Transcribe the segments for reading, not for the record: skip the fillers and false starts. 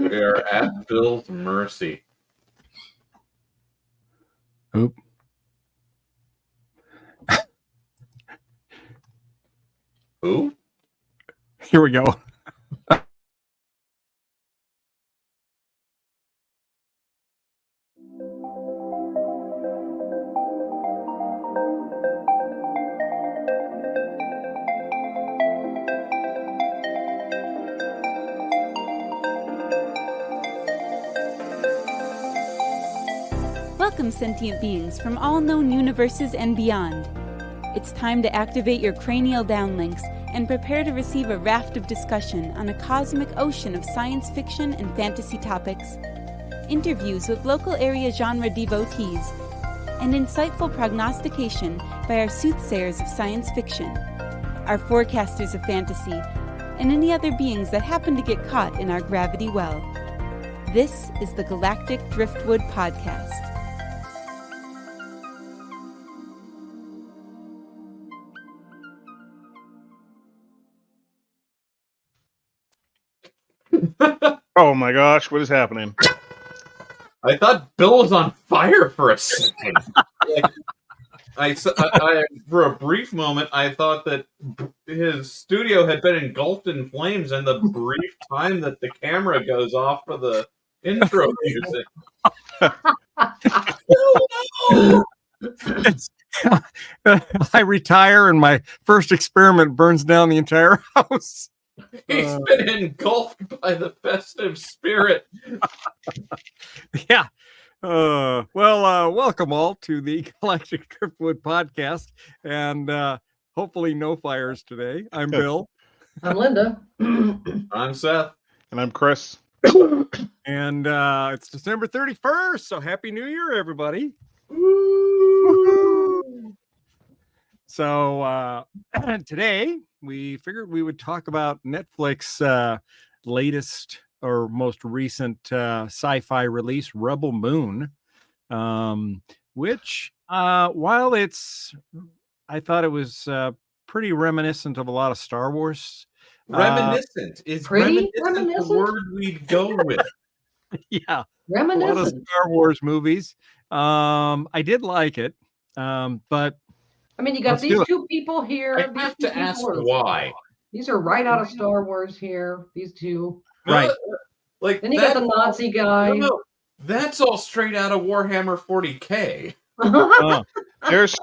We are at Bill's mercy. Oop. Who? Here we go. Welcome, sentient beings from all known universes and beyond. It's time to activate your cranial downlinks and prepare to receive a raft of discussion on a cosmic ocean of science fiction and fantasy topics, interviews with local area genre devotees, and insightful prognostication by our soothsayers of science fiction, our forecasters of fantasy, and any other beings that happen to get caught in our gravity well. This is the Galactic Driftwood Podcast. Oh my gosh, what is happening? I thought Bill was on fire for a second. I, for a brief moment, I thought that his studio had been engulfed in flames, and the brief time that the camera goes off for the intro music. I retire, and my first experiment burns down the entire house. He's been engulfed by the festive spirit. Yeah. Welcome all to the Galactic Driftwood Podcast, and hopefully no fires today. I'm Bill. I'm Linda. I'm Seth. And I'm Chris. And it's December 31st, so Happy New Year, everybody. Woo! So today we figured we would talk about Netflix latest or most recent sci-fi release, Rebel Moon, which while I thought it was pretty reminiscent of a lot of Star Wars. Reminiscent is Pretty reminiscent the word we'd go with. Yeah, Reminiscent. a lot of Star Wars movies. I did like it, but I mean, you got these two people here. I have to ask why. These are right out of Star Wars here. These two. Right. Like then you got the Nazi guy. No, that's all straight out of Warhammer 40K.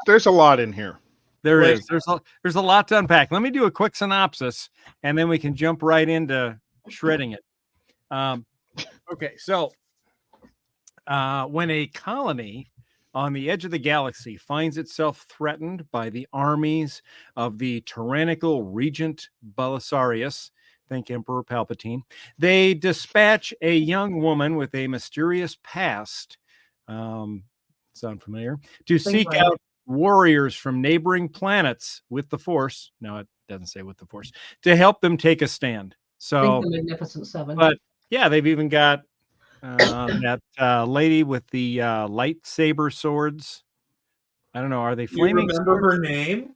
There's a lot in here. There is. There's a lot to unpack. Let me do a quick synopsis, and then we can jump right into shredding it. Okay, so when a colony on the edge of the galaxy finds itself threatened by the armies of the tyrannical Regent Belisarius, think Emperor Palpatine, they dispatch a young woman with a mysterious past, sound familiar, to seek out warriors from neighboring planets with the Force. No, it doesn't say with the Force, to help them take a stand. So the Magnificent Seven. But yeah, they've even got that lady with the lightsaber swords. I don't know. Are they flaming? You remember her name?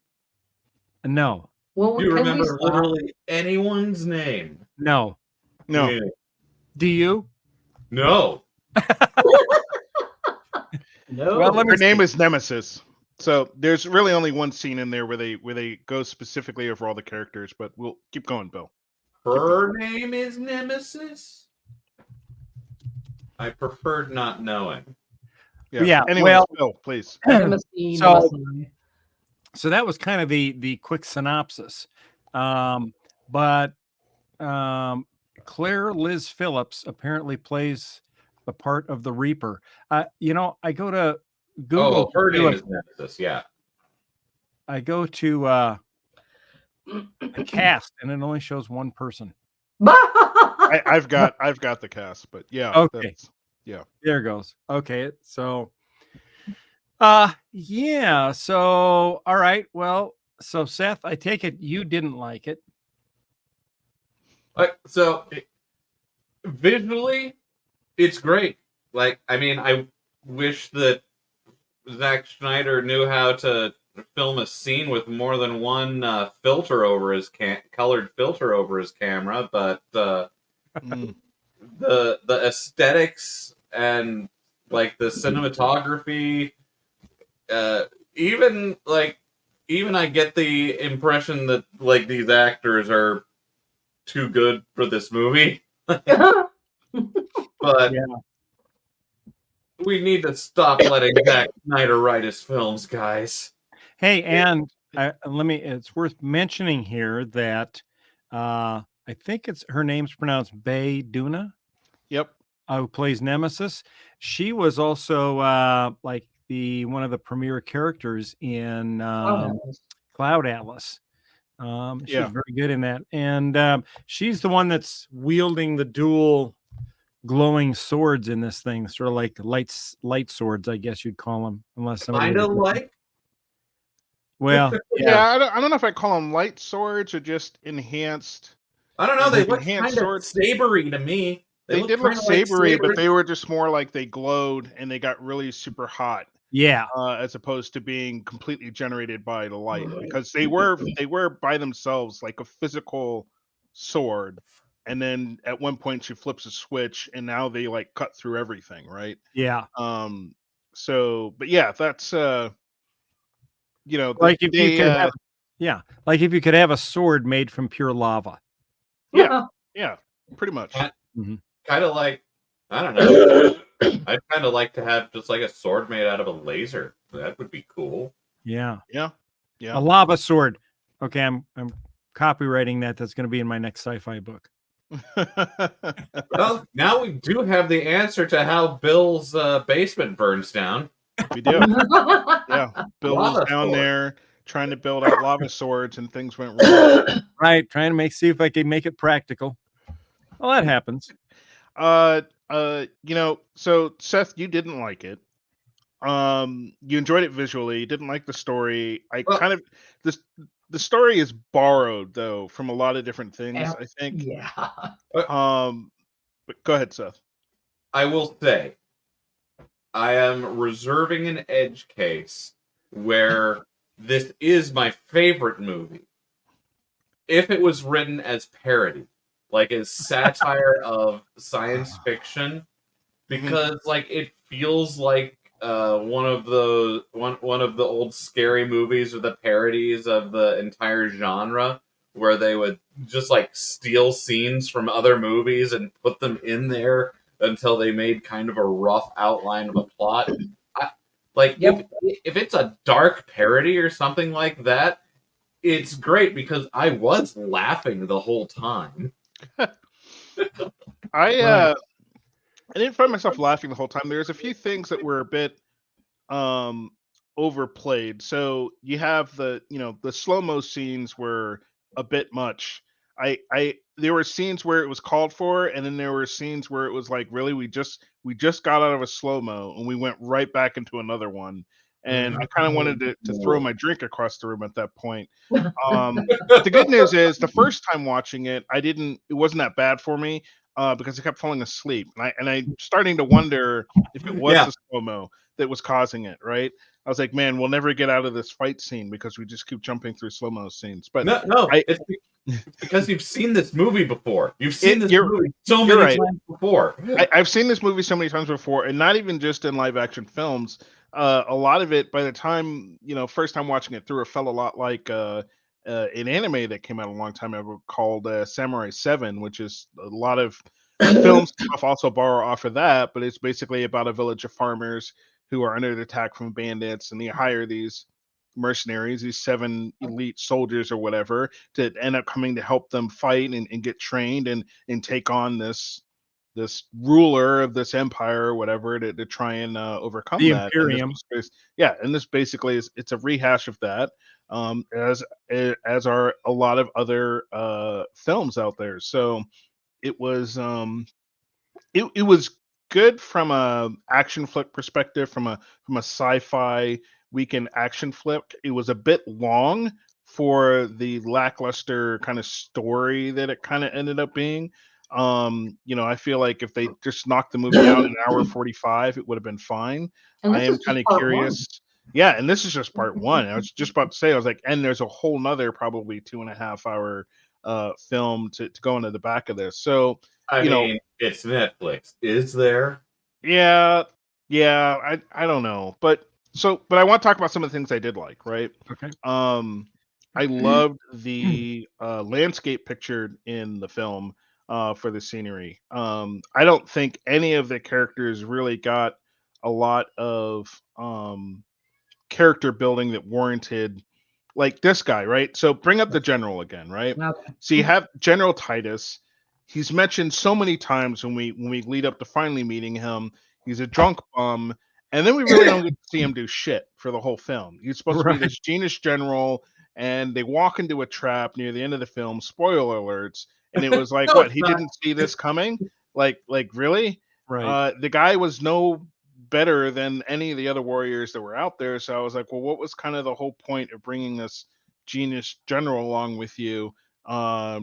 No. Well, do you remember literally anyone's name? No. No. Yeah. Do you? No. No. Well, her name is Nemesis. So there's really only one scene in there where they go specifically over all the characters, but we'll keep going, Bill. Her name is Nemesis? I preferred not knowing. Yeah. Anyway, well, Bill, please. So that was kind of the quick synopsis. But Claire Liz Phillips apparently plays the part of the Reaper. I go to Google. Oh, her name is Nemesis, yeah. I go to the cast, and it only shows one person. I've got the cast, but yeah. Okay. Yeah. There it goes. Okay. So yeah. So all right. Well, so Seth, I take it you didn't like it. So visually, it's great. Like, I mean, I wish that Zack Snyder knew how to film a scene with more than one filter over his colored filter over his camera, but the aesthetics and like the cinematography, even I get the impression that like these actors are too good for this movie. But Yeah. we need to stop letting Zack Snyder write his films, guys. Hey, and it's worth mentioning here that I think her name's pronounced Bae Duna, Yep. who plays Nemesis. She was also like one of the premier characters in Cloud Atlas. She's very good in that, and she's the one that's wielding the dual glowing swords in this thing, sort of like light swords, I guess you'd call them, unless somebody Kind of like. Well, yeah. I don't know if I call them light swords or just enhanced. I don't know. They look enhanced kind of swords. sabery to me. They did look sabery, but they were just more like they glowed and they got really super hot. Yeah. As opposed to being completely generated by the light, because they were by themselves like a physical sword, and then at one point she flips a switch and now they like cut through everything, right? Yeah. So, but yeah, that's like if you could have, like if you could have a sword made from pure lava. Yeah, pretty much. Kind of like, I don't know. I'd kind of like to have just like a sword made out of a laser. That would be cool. Yeah. A lava sword. Okay, I'm copywriting that. That's going to be in my next sci-fi book. Well, now we do have the answer to how Bill's basement burns down. We do. Yeah, Bill was down there trying to build out lava swords, and things went wrong. Right, trying to see if I can make it practical. Well, that happens. So Seth, you didn't like it. You enjoyed it visually. You didn't like the story. The story is borrowed though from a lot of different things, I think. Yeah. But go ahead, Seth. I will say, I am reserving an edge case where this is my favorite movie. If it was written as parody, like as satire of science fiction, because like it feels like one of the old scary movies or the parodies of the entire genre, where they would just like steal scenes from other movies and put them in there until they made kind of a rough outline of a plot. If it's a dark parody or something like that, it's great because I was laughing the whole time. I didn't find myself laughing the whole time. There's a few things that were a bit overplayed. So you have the slow-mo scenes were a bit much. There were scenes where it was called for, and then there were scenes where it was like, really, we just got out of a slow-mo and we went right back into another one. And I kind of wanted to throw my drink across the room at that point. But the good news is, the first time watching it, it wasn't that bad for me because I kept falling asleep, and I'm starting to wonder if it was the slow-mo that was causing it. Right? I was like, man, we'll never get out of this fight scene because we just keep jumping through slow-mo scenes. But it's because you've seen this movie before. You've seen this movie so many times before. I've seen this movie so many times before, and not even just in live-action films. A lot of it, by the time first time watching it through, it felt a lot like an anime that came out a long time ago called Samurai 7, which is a lot of film stuff also borrow off of that, but it's basically about a village of farmers who are under attack from bandits, and they hire these mercenaries, these 7 elite soldiers or whatever, to end up coming to help them fight and get trained and take on this ruler of this empire or whatever to try and overcome the that. Imperium. And this basically it's a rehash of that, as are a lot of other films out there. So it was it was good from a action flick perspective, from a sci-fi weekend action flick. It was a bit long for the lackluster kind of story that it kind of ended up being. I feel like if they just knocked the movie out in an hour 45, it would have been fine. I am kind of curious. Yeah, and this is just part 1. I was just about to say, I was like, and there's a whole nother probably 2.5 hour film to go into the back of this. So I you know, mean, it's Netflix. Is there? yeah, I don't know, but I want to talk about some of the things I did like, right? Okay. I loved the landscape pictured in the film for the scenery. I don't think any of the characters really got a lot of character building that warranted, like this guy, right? So bring up the general again, right? Okay. So you have General Titus. He's mentioned so many times when we lead up to finally meeting him. He's a drunk bum, and then we really don't get to see him do shit for the whole film. He's supposed to be Right. this genius general, and they walk into a trap near the end of the film. Spoiler alerts. And it was like, No, what? it's He not. didn't see this coming? Like really? Right. The guy was no better than any of the other warriors that were out there. So I was like, well, what was kind of the whole point of bringing this genius general along with you?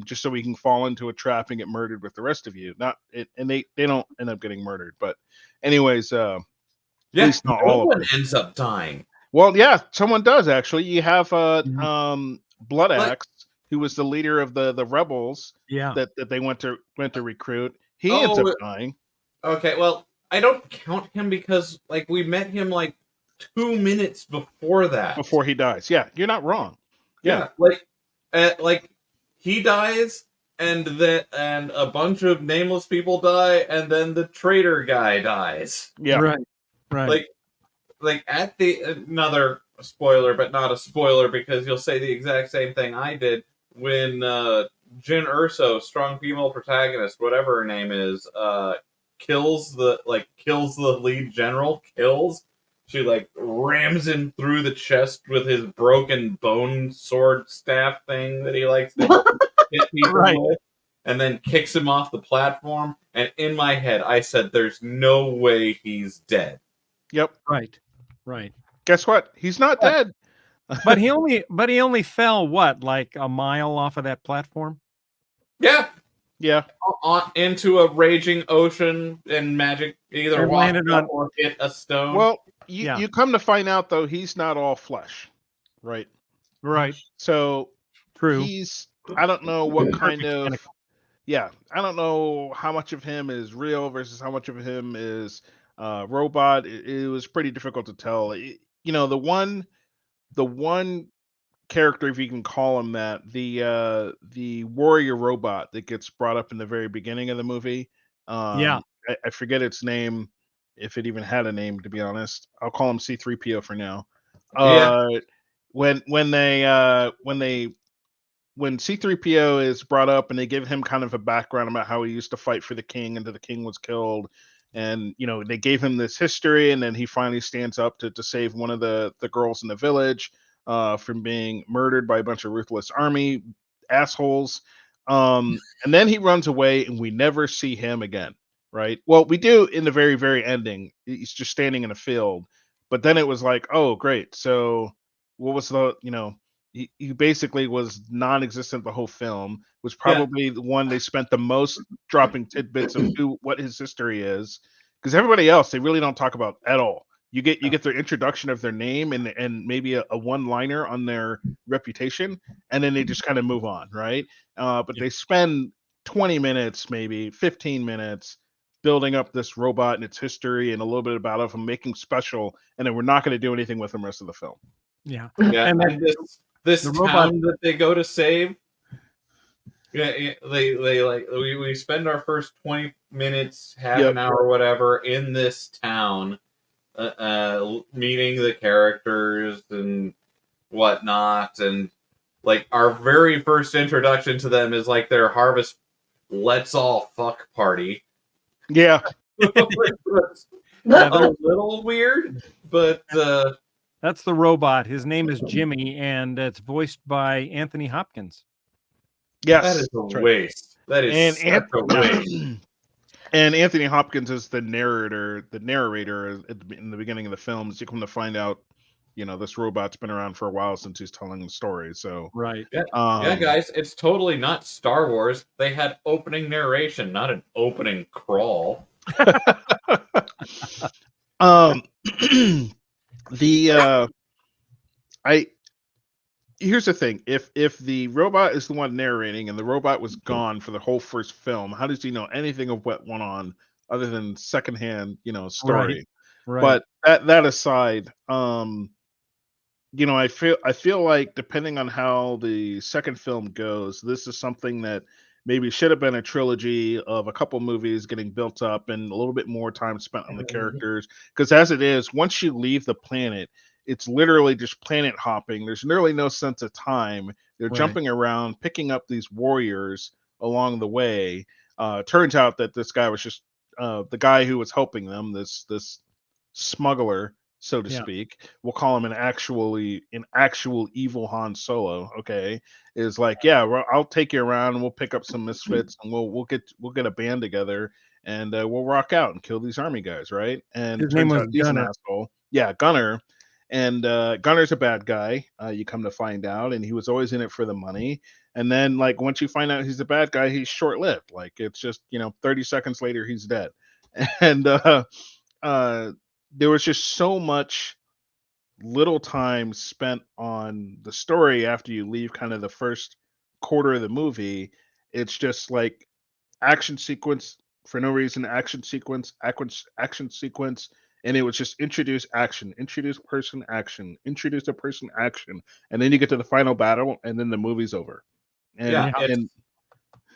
Just so we can fall into a trap and get murdered with the rest of you. Not it, and they don't end up getting murdered, but anyways, at Yeah, least not no all of one them. ends up dying. Well, yeah, someone does actually. You have Mhm. Blood Like- Axe, who was the leader of the rebels Yeah. that they went to recruit. He ends up dying. Okay, well, I don't count him because like we met him like 2 minutes before that. Before he dies. Yeah, you're not wrong. Yeah. Like he dies, and a bunch of nameless people die, and then the traitor guy dies. Yeah. Right. Right. Like at the another spoiler, but not a spoiler because you'll say the exact same thing I did when Jin Urso, strong female protagonist, whatever her name is, kills the lead general. She like rams him through the chest with his broken bone sword staff thing that he likes to hit people Right. with, and then kicks him off the platform. And in my head, I said, "There's no way he's dead." Yep. Right. Right. Guess what? He's not What? dead. But he only fell what, like a mile off of that platform? Yeah, Yeah. into a raging ocean, and magic either And walked landed up on- or hit a stone. Well, Yeah. you come to find out though, he's not all flesh, right? Right. So True. I don't know what Perfect kind of, mechanical. yeah, I don't know how much of him is real versus how much of him is robot. It was pretty difficult to tell. You know, the one character, if you can call him that, the warrior robot that gets brought up in the very beginning of the movie. Yeah. I forget its name, if it even had a name, to be honest. I'll call him C-3PO for now. Yeah. When C-3PO is brought up and they give him kind of a background about how he used to fight for the king until the king was killed, and you know, they gave him this history, and then he finally stands up to save one of the girls in the village from being murdered by a bunch of ruthless army assholes. And then he runs away and we never see him again, right? Well, we do in the very, very ending. He's just standing in a field. But then it was like, oh, great. So what was he basically was non-existent the whole film. Was probably the one they spent the most dropping tidbits of what his history is. Because everybody else, they really don't talk about at all. You get their introduction of their name and maybe a one-liner on their reputation, and then they just kind of move on, right? But they spend 20 minutes, maybe 15 minutes, building up this robot and its history and a little bit about him, making special, and then we're not going to do anything with him the rest of the film. Yeah. Yeah, And and then this the town robot- that they go to save. Yeah, they like we spend our first 20 minutes, half Yep. an hour, whatever, in this town, meeting the characters and whatnot, and like our very first introduction to them is like their harvest let's all fuck party. Yeah. It's Yeah, a little weird, but That's the robot. His name is Jimmy, and it's voiced by Anthony Hopkins. Yes. that is a that's right. waste. That is such a waste. And Anthony Hopkins is the narrator in the beginning of the films. You come to find out, you know, this robot's been around for a while since he's telling the story. So, Right. Yeah, guys, it's totally not Star Wars. They had opening narration, not an opening crawl. here's the thing: if the robot is the one narrating and the robot was gone for the whole first film, how does he know anything of what went on other than secondhand, story? Right. But that aside, I feel like depending on how the second film goes, this is something that maybe should have been a trilogy of a couple movies getting built up and a little bit more time spent on the characters. Because as it is, once you leave the planet, it's literally just planet hopping. There's nearly no sense of time. They're Right. jumping around, picking up these warriors along the way. Turns out that this guy was just the guy who was helping them. This smuggler, so to Yeah. speak. We'll call him an actual evil Han Solo. Okay, is like, yeah, well, I'll take you around and we'll pick up some misfits and we'll get a band together and we'll rock out and kill these army guys, right? And His name turns was out he's an Gunner. asshole. Yeah, Gunner. And Gunner's a bad guy. You come to find out, and he was always in it for the money. And then, like, once you find out he's a bad guy, he's short-lived. Like, it's just 30 seconds later, he's dead. And there was just so much little time spent on the story after you leave kind of the first quarter of the movie. It's just like action sequence for no reason, action sequence, and it was just introduce action, introduce person, action, introduce a person, action, and then you get to the final battle, and then the movie's over. And, Yeah, and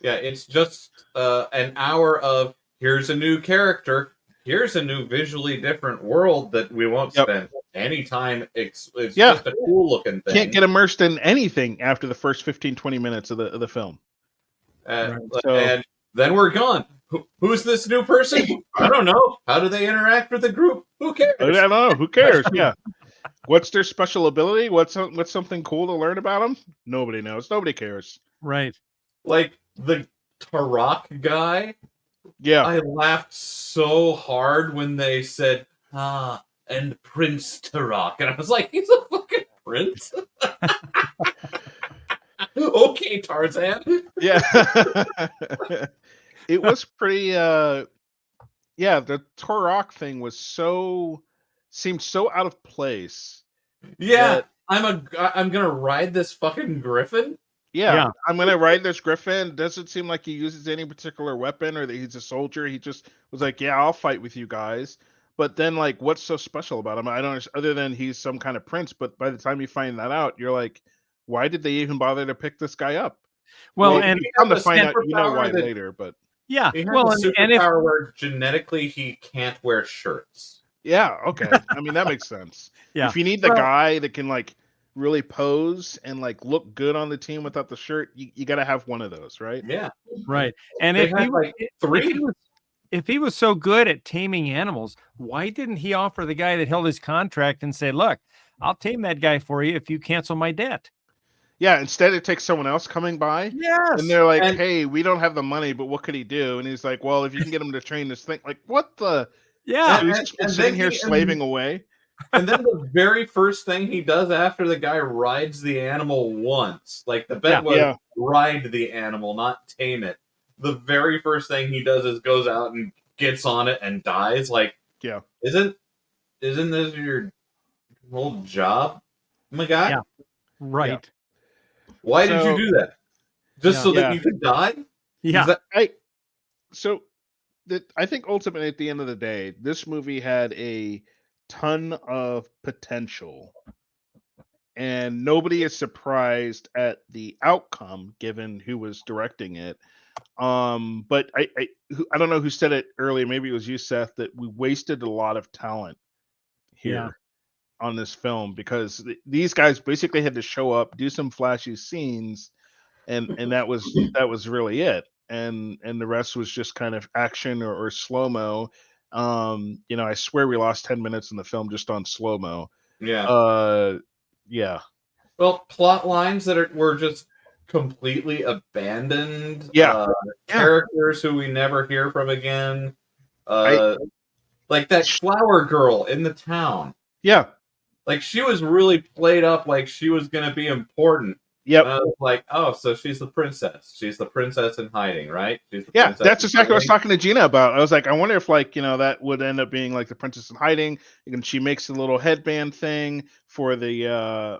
it's just an hour of here's a new character, here's a new visually different world that we won't Yep. spend any time. It's Yeah. just a cool looking thing. can't get immersed in anything after the first 15-20 minutes of the film. So- And then we're gone. Who's this new person? I don't know. How do they interact with the group? Who cares? I don't know. Who cares? Yeah. What's their special ability? What's something cool to learn about them? Nobody knows. Nobody cares. Right. Like the Turok guy. Yeah. I laughed so hard when they said, and Prince Turok. And I was like, he's a fucking prince? Okay, Tarzan. Yeah. It was pretty the Turok thing seemed so out of place. Yeah, that- I'm gonna ride this fucking griffin. Yeah, I'm gonna ride this griffin. Doesn't seem like he uses any particular weapon or that he's a soldier. He just was like, yeah, I'll fight with you guys. But then, like, what's so special about him? I don't, other than he's some kind of prince. But by the time you find that out, you're like, why did they even bother to pick this guy up? Well, Well, and he Come to has a find out, superpower why that- later. But yeah, He has well, a and if superpower where genetically he can't wear shirts. yeah, okay. I mean, that makes sense. Yeah. If you need the Well- guy that can like really pose and like look good on the team without the shirt, you got to have one of those, right? Yeah, right, and They if had, he like, if three. he was if he was so good at taming animals, why didn't he offer the guy that held his contract and say, "Look, I'll tame that guy for you if you cancel my debt"? Yeah, instead it takes someone else coming by. Yes. And they're like, And- hey, we don't have the money, but what could he do? And he's like, well, if you can get him to train this thing, like, what the? Yeah. So he's just been and sitting then here he- slaving away. And then the very first thing he does after the guy rides the animal once, like the bet was Yeah. ride the animal, not tame it. The very first thing he does is goes out and gets on it and dies. Like, Yeah. isn't this your whole job, my guy? Yeah. Right. Why did So- you do that? Just Yeah. so that Yeah. you could die? Yeah. Is that- I think ultimately at the end of the day, this movie had a ton of potential, and nobody is surprised at the outcome given who was directing it. But I don't know who said it earlier. Maybe it was you, Seth, that we wasted a lot of talent here Yeah. on this film because these guys basically had to show up, do some flashy scenes, and that was really it. And the rest was just kind of action or slow mo. I swear we lost 10 minutes in the film just on slow mo. Yeah. Yeah. Well, plot lines that were just completely abandoned. Yeah. Characters who we never hear from again. Like that flower girl in the town. Yeah. Like she was really played up like she was going to be important. Yep. And I was like, oh, so she's the princess. She's the princess in hiding, right? She's the Yeah, princess that's in exactly what I was hiding. talking to Gina about. I was like, I wonder if that would end up being like the princess in hiding, and she makes a little headband thing for the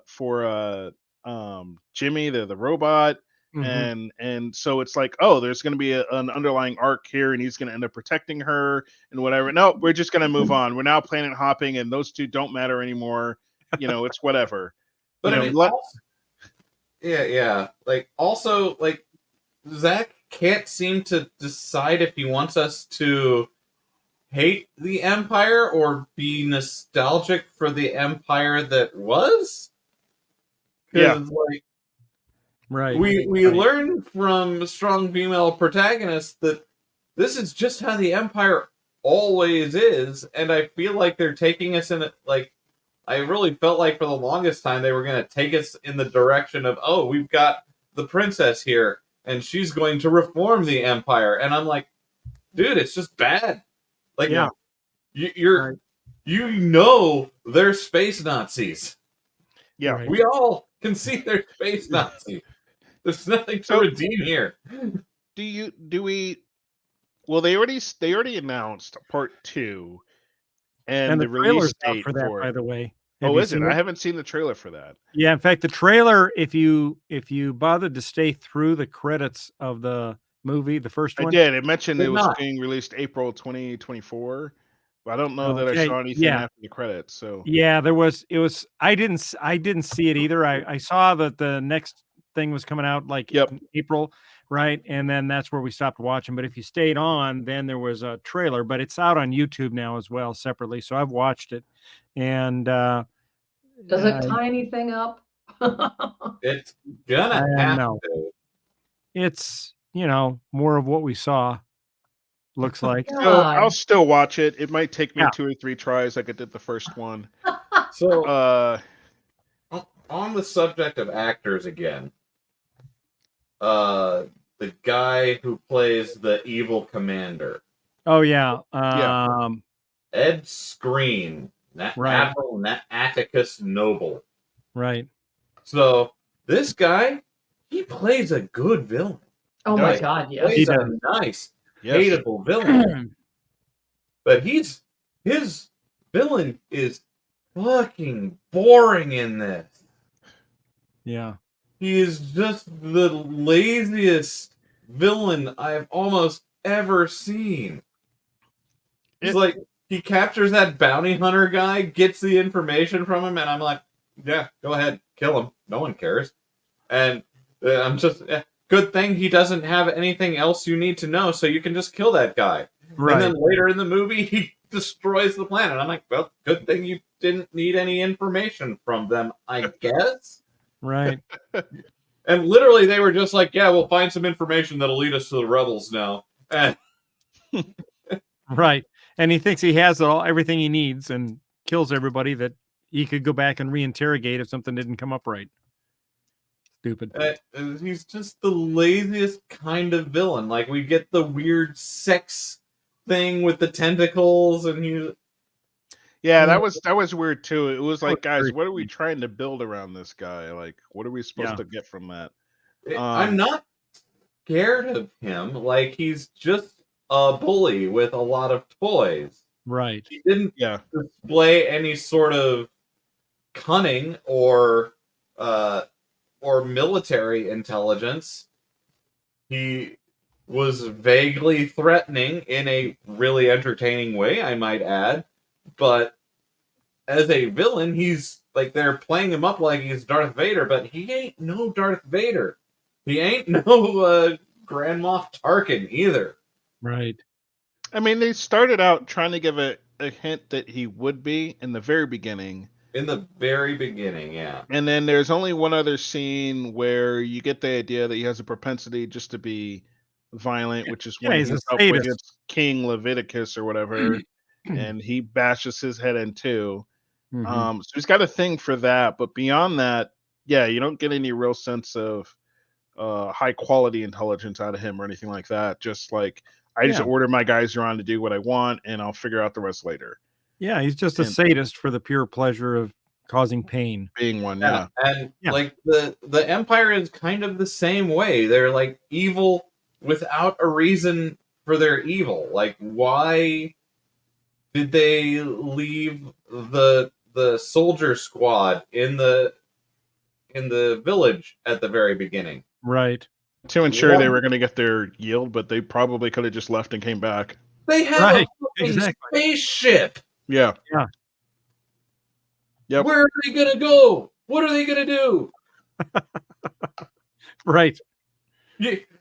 Jimmy, the robot. Mhm. And so it's like, oh, there's going to be an underlying arc here, and he's going to end up protecting her and whatever. No, we're just going to move on. We're now planet hopping, and those two don't matter anymore. It's whatever. But I mean, Let also, yeah. Like, also, like, Zach can't seem to decide if he wants us to hate the Empire or be nostalgic for the Empire that was. Yeah. Because, like, Right. we Right. learned from strong female protagonists that this is just how the Empire always is, and I feel like they're taking us in like, I really felt like for the longest time they were going to take us in the direction of, oh, we've got the princess here and she's going to reform the Empire, and I'm like, dude, it's just bad. Like, Yeah. you're Right. they're space Nazis. Yeah. Right. We all can see they're space Nazis. There's nothing to So- redeem here. do we? Well, they already announced part 2 and And the the release trailer's out date for that, for by it. the way. Have Oh, you is it? seen I haven't seen the trailer for that. Yeah, in fact, the trailer, if you bothered to stay through the credits of the movie, the first I one. did. It mentioned Did it was not. being released April 2024, but I don't know that I Okay, saw anything yeah. after the credits. So Yeah, I didn't see it either. I saw that the next thing was coming out like Yep. in April, right? And then that's where we stopped watching. But if you stayed on, then there was a trailer, but it's out on YouTube now as well, separately. So I've watched it. And Does it tie anything up? It's gonna I have know. to. It's, more of what we saw, looks like. So God. I'll still watch it. It might take me Yeah. 2 or 3 tries like I did the first one. So, Uh, on the subject of actors again, the guy who plays the evil commander, Oh yeah. Yeah. Ed Skrein, Right. Admiral Atticus Noble. Right. So this guy, he plays a good villain. Oh my Does. God, He yes. plays He a does. nice, yes. hateable villain. But his villain is fucking boring in this. Yeah. He is just the laziest villain I've almost ever seen. It's It- like he captures that bounty hunter guy, gets the information from him, and I'm like, yeah, go ahead, kill him. No one cares. And I'm just, good thing he doesn't have anything else you need to know, so you can just kill that guy. Right. And then later in the movie, he destroys the planet. I'm like, well, good thing you didn't need any information from them, I guess. Right. And literally, they were just like, yeah, we'll find some information that'll lead us to the rebels now. And Right. And he thinks he has everything he needs and kills everybody that he could go back and reinterrogate if something didn't come up right. Stupid. he's just the laziest kind of villain. Like, we get the weird sex thing with the tentacles, and Yeah, that was weird too. It was like, was guys, very what are we trying to build around this guy? Like, what are we supposed Yeah. to get from that? I'm not scared of him. Like, he's just a bully with a lot of toys. Right. He didn't Yeah. display any sort of cunning or military intelligence. He was vaguely threatening in a really entertaining way, I might add. But as a villain, he's like, they're playing him up like he's Darth Vader, but he ain't no Darth Vader. He ain't no Grand Moff Tarkin either. Right. I mean, they started out trying to give a hint that he would be in the very beginning. In the very beginning, yeah. And then there's only one other scene where you get the idea that he has a propensity just to be violent, which is when he's a he's up sadist. against King Leviticus or whatever, and he bashes his head in two. Mhm. So he's got a thing for that, but beyond that, yeah, you don't get any real sense of high quality intelligence out of him or anything like that. Just like, I just Yeah. order my guys around to do what I want, and I'll figure out the rest later. Yeah, he's just a And- sadist for the pure pleasure of causing pain. Being one, yeah. And Yeah. like the Empire is kind of the same way. They're like evil without a reason for their evil. Like, why did they leave the soldier squad in the in the village at the very beginning. Right. To ensure they What? were going to get their yield, but they probably could have just left and came back. They have Right, a fucking exactly. spaceship. Yeah. Yep. Where are they gonna go? What are they gonna do? Right.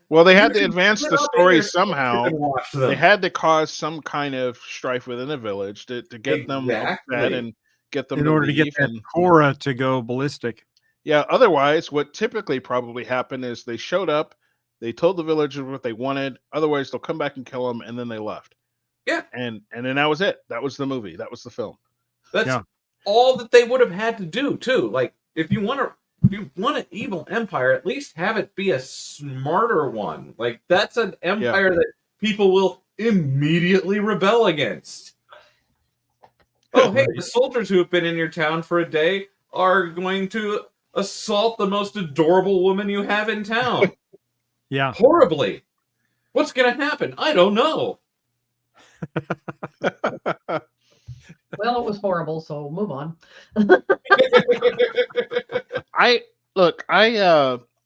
Well, they had You to can advance sit the up in story your somehow. and watch them. They had to cause some kind of strife within the village to get them upset Exactly. and get them In order to get leave, that and Cora to go ballistic. yeah, otherwise what typically probably happened is they showed up, they told the villagers what they wanted, otherwise they'll come back and kill them, and then they left. Yeah. And then that was it. That was the movie. That was the film. That's Yeah. all that they would have had to do too. Like if you want an evil empire, at least have it be a smarter one. Like that's an empire that people will immediately rebel against. Oh, hey, the soldiers who have been in your town for a day are going to assault the most adorable woman you have in town. Yeah. Horribly. What's going to happen? I don't know. Well, it was horrible, so move on. I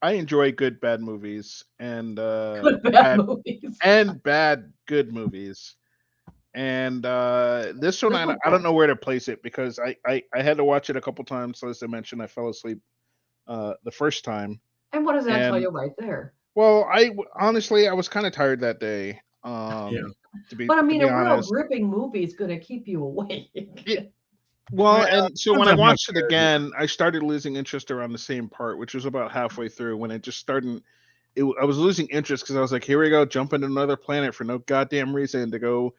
enjoy good bad movies and Good bad movies. and bad good movies. And this one, I don't know where to place it because I had to watch it a couple times. So as I mentioned, I fell asleep the first time. And what does that tell And- you right there? Well, honestly, I was kind of tired that day. To be, But I mean, to be a real honest. gripping movie is going to keep you awake. Well, Yeah, and so when I depends on how watched it tired you again, I started losing interest around the same part, which was about halfway through when it just started. I was losing interest because I was like, here we go, jump into another planet for no goddamn reason to go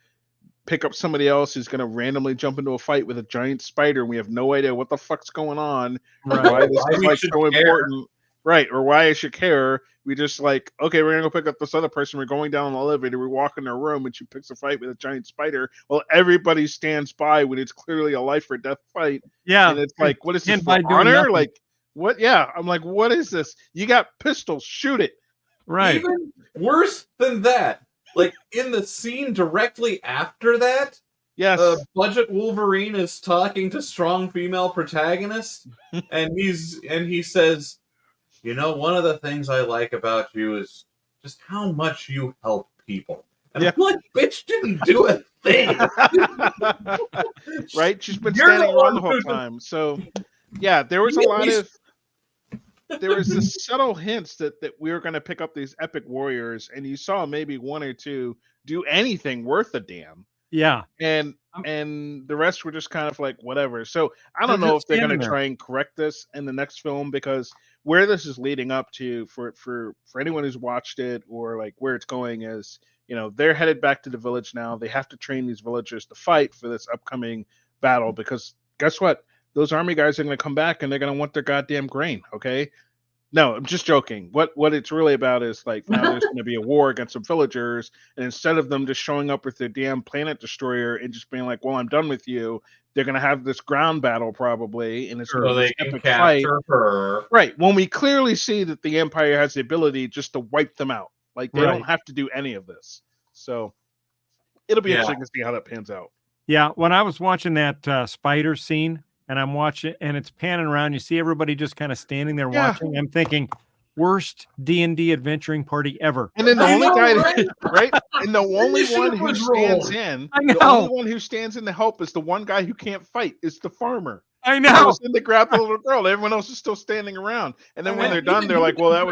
pick up somebody else who's going to randomly jump into a fight with a giant spider. And we have no idea what the fuck's going on, Right. why this Why is we like should so care. important. Right, or why I should care. We just like, okay, we're gonna go pick up this other person. We're going down the elevator. We walk in their room, and she picks a fight with a giant spider. Well, everybody stands by when it's clearly a life or death fight, Yeah. and it's like, what is this Stand for by doing honor? nothing. Like, what? Yeah, I'm like, what is this? You got pistols, shoot it. Right. Even worse than that, like in the scene directly after that, Yes, Budget Wolverine is talking to strong female protagonist, and he says, "You know, one of the things I like about you is just how much you help people." And Yeah. I'm like, "Bitch didn't do a thing." right. She's been You're the standing one around the whole who- time. So, yeah, there was a You lot at of. There was this subtle hints that we were going to pick up these epic warriors, and you saw maybe one or two do anything worth a damn. Yeah. and the rest were just kind of like whatever. So I don't They're know just if they're going standing to there. try and correct this in the next film, because where this is leading up to for anyone who's watched it, or like where it's going is, they're headed back to the village now. They have to train these villagers to fight for this upcoming battle, because guess what? Those army guys are going to come back and they're going to want their goddamn grain. Okay. No, I'm just joking. What it's really about is like now there's going to be a war against some villagers, and instead of them just showing up with their damn planet destroyer and just being like, "Well, I'm done with you," they're going to have this ground battle probably, and it's going So to be they this can epic fight. capture her. Right, when we clearly see that the Empire has the ability just to wipe them out, like they Right. don't have to do any of this. So it'll be Yeah. interesting to see how that pans out. Yeah. When I was watching that spider scene, and I'm watching, and it's panning around, you see everybody just kind of standing there Yeah. watching. I'm thinking, worst D&D adventuring party ever. And then the I only know, guy, right? right? And the only Mission one who was stands rolled. in, I the know. only one who stands in to help is the one guy who can't fight. Is the farmer. I He know. goes in to grab the little girl. Everyone else is still standing around. And then when they're done, they're like, "Well, that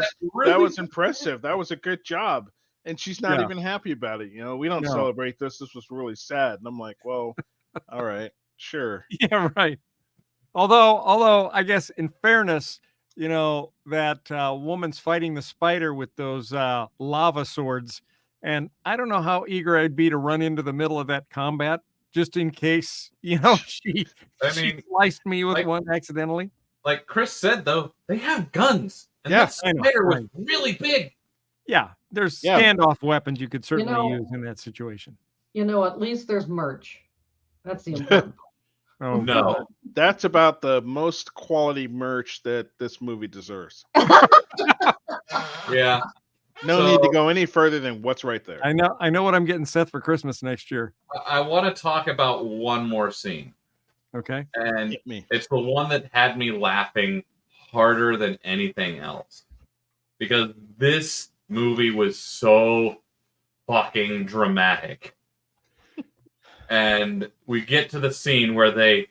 was impressive. That was a good job." And she's not Yeah. even happy about it. We don't No. celebrate this. This was really sad. And I'm like, "Well, all right, sure." Yeah, right. Although I guess in fairness, that woman's fighting the spider with those lava swords, and I don't know how eager I'd be to run into the middle of that combat just in case, she sliced me with like- one accidentally. Like Chris said, though, they have guns, and Yes, that I know, spider was right. really big. Yeah, there's Yeah. standoff weapons you could certainly know- use in that situation. At least there's merch. That's the important part. Oh No, That's about the most quality merch that this movie deserves. yeah. No So- need to go any further than what's right there. I know what I'm getting Seth for Christmas next year. I want to talk about one more scene, Okay. and Hit me. it's the one that had me laughing harder than anything else. Because this movie was so fucking dramatic. And we get to the scene where they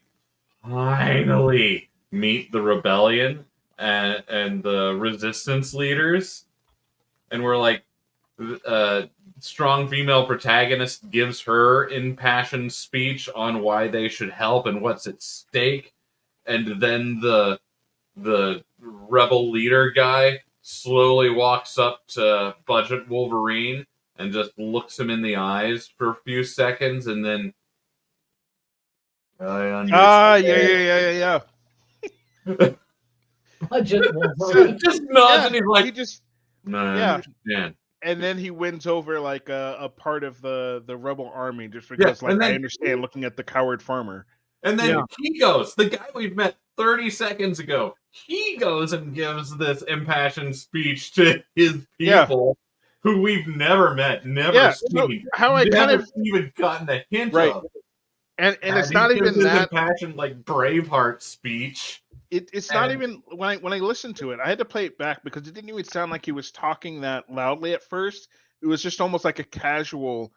finally meet the rebellion and the resistance leaders. And we're like, strong female protagonist gives her impassioned speech on why they should help and what's at stake. And then the rebel leader guy slowly walks up to Budget Wolverine and just looks him in the eyes for a few seconds, and then I understand. Yeah. Budget Wolverine. Just nods and he's He like, just no, I Yeah. understand. and then he wins over like a part of the rebel army just because and then- I understand looking at the coward farmer. And then Yeah. he goes, the guy we've met 30 seconds ago, he goes and gives this impassioned speech to his Yeah. people who we've never met, never Yeah, seen, no, how I kind never of even gotten a hint Right. of. and it's he not gives even his that. impassioned like Braveheart speech. It's not and- even when I listened to it, I had to play it back because it didn't even sound like he was talking that loudly at first. It was just almost like a casual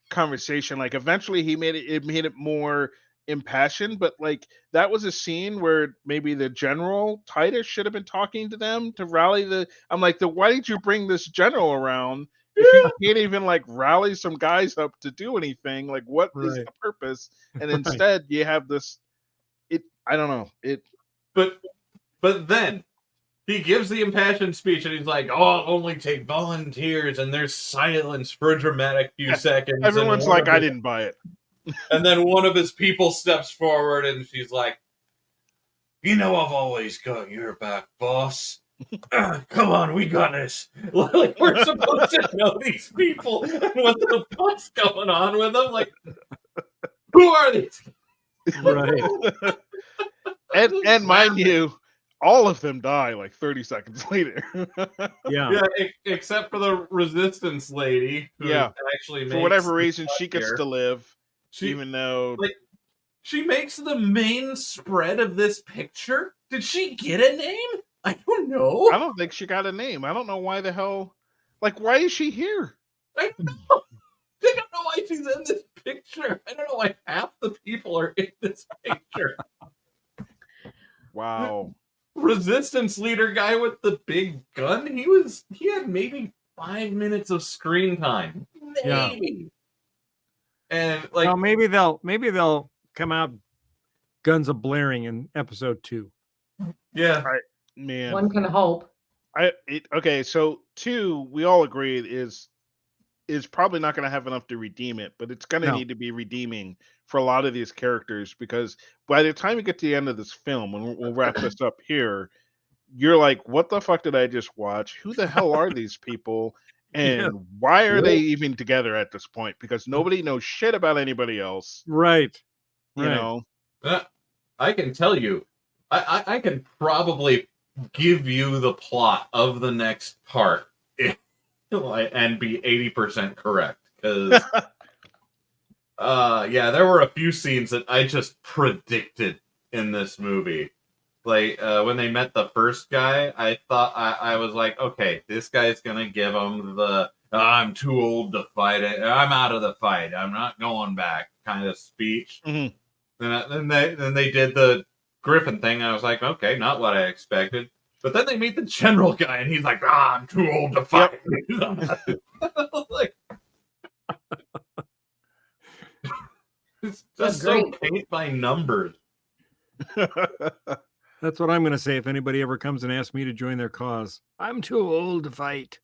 conversation. Like eventually he made it more impassioned, but like that was a scene where maybe the general Titus should have been talking to them to rally the. I'm like, why did you bring this general around if you can't even like rally some guys up to do anything? Like, what is Right. the purpose? And instead, you have this. I don't know. But then he gives the impassioned speech and he's like, "Oh, I'll only take volunteers," and there's silence for a dramatic few seconds. and Everyone's one like, of I his- didn't buy it. And then one of his people steps forward and she's like, "You know, I've always got your back, boss. Come on, we got this." Like, we're supposed to know these people and what the fuck's going on with them. Like, who are these? Right. And mind you, all of them die like 30 seconds later. Yeah. Yeah, except for the resistance lady, who Yeah. actually For makes whatever the reason, cut she gets here. to live, She even though like, she makes the main spread of this picture. Did she get a name? I don't know. I don't think she got a name. I don't know why the hell. Like, why is she here? I don't know. I don't know why she's in this picture. I don't know why half the people are in this picture. Wow. Resistance leader guy with the big gun. He had maybe 5 minutes of screen time. Yeah. Maybe. And like Well, maybe they'll come out guns a blaring in episode 2. yeah. Man. One can hope. Okay, so 2, we all agree is probably not going to have enough to redeem it, but it's going to No. need to be redeeming for a lot of these characters because by the time you get to the end of this film, and we'll wrap this up here, you're like, what the fuck did I just watch? Who the hell are these people? And Yeah. why are they even together at this point? Because nobody knows shit about anybody else. Right. You Right. know? I can tell you, I can probably give you the plot of the next part and be 80% correct. Because, yeah, there were a few scenes that I just predicted in this movie. Like, when they met the first guy, I thought, I was like, okay, this guy's going to give him the, I'm too old to fight it. I'm out of the fight. I'm not going back kind of speech. Mhm. Then they did the Griffin thing. I was like, okay, not what I expected. But then they meet the general guy, and he's like, I'm too old to fight. Like, it's just so Agreed. paint by numbers. That's what I'm going to say if anybody ever comes and asks me to join their cause. I'm too old to fight.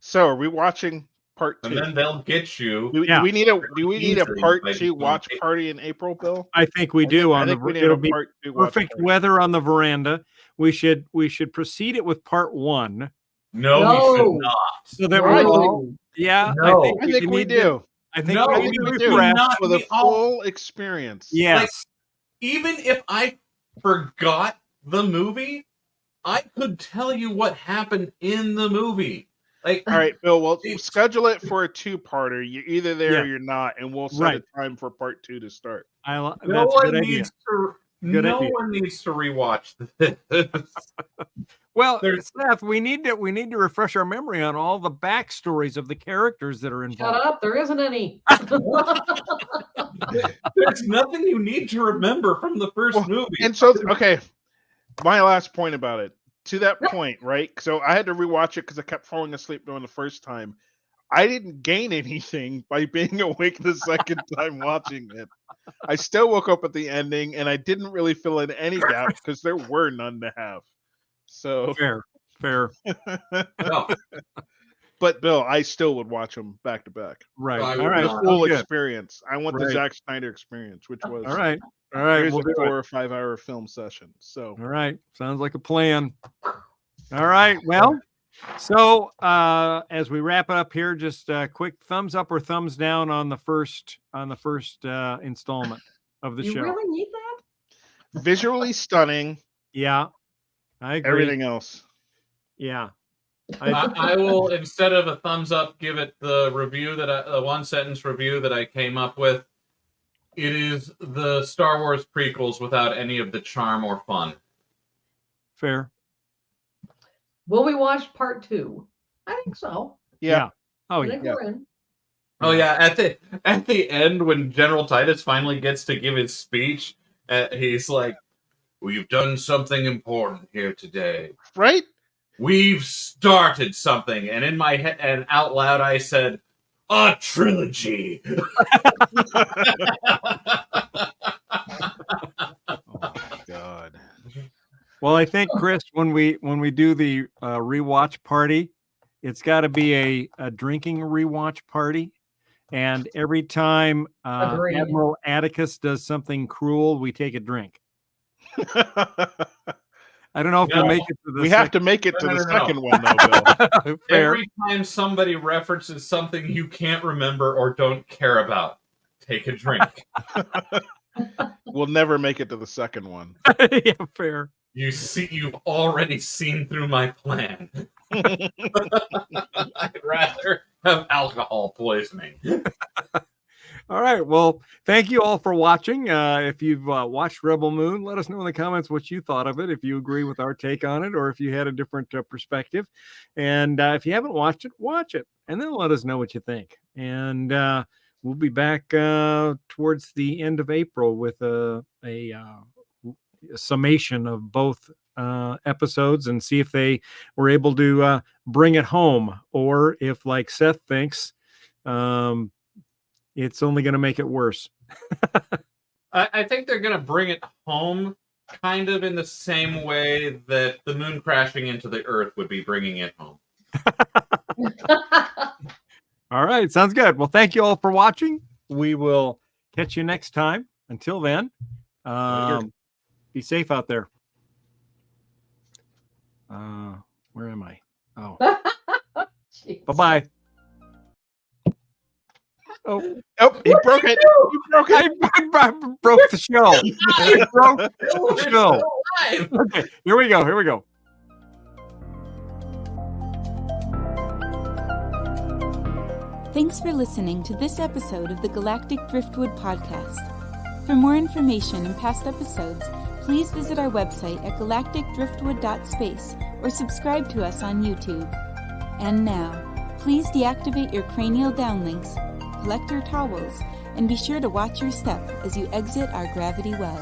So are we watching part And 2? then they'll get you. Do Yeah. we need a Easily, part like, 2 watch party in April, Bill? I think we do. I On the think we need it'll a be part 2 watch perfect party. weather on the veranda. We should precede it with part 1 No, you No. should not. so that Right. we're all. Yeah, No. I think we need to- do. I think No, we I need think to we do. refresh. Not For the we all- full experience. Yes. Even if I forgot the movie, I could tell you what happened in the movie. Like, All right, Bill. Well, It's- schedule it for a 2-parter. You're either there Yeah. or you're not, and we'll set Right. a time for part 2 to start. no That's a one good idea. needs to Good no idea. one needs to rewatch this. Well, There's- Seth, we need to refresh our memory on all the backstories of the characters that are Shut involved. up, there isn't any. There's nothing you need to remember from the first Well, movie. And so, okay, my last point about it. To that point, right? So I had to rewatch it because I kept falling asleep during the first time. I didn't gain anything by being awake the second time watching it. I still woke up at the ending, and I didn't really fill in any gaps because there were none to have. So, Fair. No, but Bill, I still would watch them back to back. Right. I All would right. not. Full Good. experience. I want the Right. Zack Snyder experience, which was All right. All right. here's We'll a do 4 it. or 5 hour film session. So All right. Sounds like a plan. All right. Well, so as we wrap it up here, just a quick thumbs up or thumbs down on the first installment of the You show. really need that? visually stunning. Yeah. I agree. Everything else. Yeah. I will, instead of a thumbs up, give it the review the one sentence review that I came up with. It is the Star Wars prequels without any of the charm or fun. Fair. Will we watch part 2? I think so. Yeah. Oh I yeah. think we're in. Oh yeah, at the end when General Titus finally gets to give his speech, he's like, "We've done something important here today. Right? We've started something." And in my head and out loud, I said, "A trilogy." Oh my god. Well, I think Chris, when we do the rewatch party, it's got to be a drinking rewatch party, and every time Agreed. Admiral Atticus does something cruel, we take a drink. I don't know if No, we'll make it to the we have to make it to No, the no, no. second one though, Bill. Fair. Every time somebody references something you can't remember or don't care about, take a drink. We'll never make it to the second one. Yeah, fair. You've already seen through my plan. I'd rather have alcohol poisoning. All right. Well, thank you all for watching. If you've watched Rebel Moon, let us know in the comments what you thought of it, if you agree with our take on it, or if you had a different perspective. And if you haven't watched it, watch it, and then let us know what you think. And we'll be back towards the end of April with a summation of both episodes and see if they were able to bring it home, or if, like Seth thinks, it's only going to make it worse. I think they're going to bring it home kind of in the same way that the moon crashing into the earth would be bringing it home. All right. Sounds good. Well, thank you all for watching. We will catch you next time. Until then, be safe out there. Where am I? Oh, Jeez. bye-bye. Oh, Oh, he broke it. He broke it. I broke the show. I broke the show. Okay, here we go. Thanks for listening to this episode of the Galactic Driftwood Podcast. For more information and past episodes, please visit our website at galacticdriftwood.space or subscribe to us on YouTube. And now, please deactivate your cranial downlinks, collect your towels, and be sure to watch your step as you exit our gravity well.